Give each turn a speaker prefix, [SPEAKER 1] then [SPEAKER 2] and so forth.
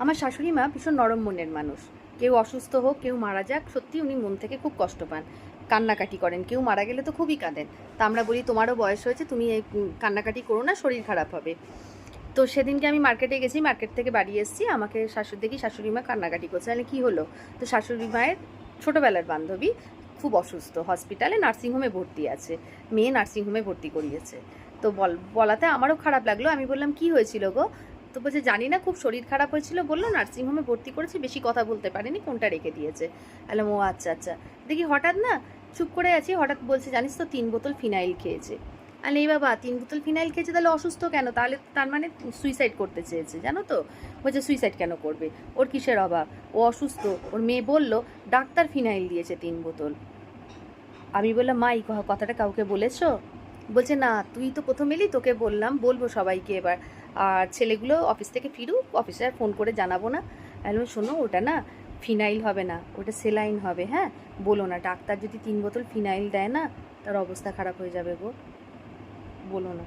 [SPEAKER 1] আমার শাশুড়ি মা ভীষণ নরম মনের মানুষ। কেউ অসুস্থ হোক, কেউ মারা যাক, সত্যি উনি মন থেকে খুব কষ্ট পান, কান্নাকাটি করেন। কেউ মারা গেলে তো খুবই কাঁদেন। তা আমরা বলি তোমারও বয়স হয়েছে, তুমি এই কান্নাকাটি করো না, শরীর খারাপ হবে। তো সেদিনকে আমি মার্কেটে গেছি, মার্কেট থেকে বাড়ি এসেছি, আমাকে দেখি শাশুড়ি মা কান্নাকাটি করছে। তাহলে কী হলো? তো শাশুড়ি মায়ের ছোটোবেলার বান্ধবী খুব অসুস্থ, হসপিটালে নার্সিংহোমে ভর্তি আছে, মেয়ে নার্সিংহোমে ভর্তি করিয়েছে। তো বলাতে আমারও খারাপ লাগলো। আমি বললাম কী হয়েছিল গো? তো বলছে জানি না, খুব শরীর খারাপ হয়েছিল, বললো নার্সিংহোমে ভর্তি করেছে, বেশি কথা বলতে পারেনি, কোনটা রেখে দিয়েছে। বললাম ও আচ্ছা আচ্ছা। দেখি হঠাৎ না চুপ করে আছি, হঠাৎ বলছে জানিস তো 3 বোতল ফিনাইল খেয়েছে। আরে এই বাবা, 3 বোতল ফিনাইল খেয়েছে, তাহলে অসুস্থ কেন? তাহলে তার মানে সুইসাইড করতে চেয়েছে, জানো তো? বলছে সুইসাইড কেন করবে, ওর কিসের অভাব, ও অসুস্থ। ওর মেয়ে বলল ডাক্তার ফিনাইল দিয়েছে 3 বোতল। আমি বললাম মা এই কথাটা কাউকে বলেছো? বলছে না, তুই তো প্রথম এলি, তোকে বললাম, বলবো সবাইকে এবার। আর ছেলেগুলো অফিস থেকে ফিরুক, অফিসে আর ফোন করে জানাবো না। বললাম শোনো, ওটা না ফিনাইল হবে না, ওটা সেলাইন হবে, হ্যাঁ? বলো না, ডাক্তার যদি 3 বোতল ফিনাইল দেয় না, তার অবস্থা খারাপ হয়ে যাবে গো, বলো না।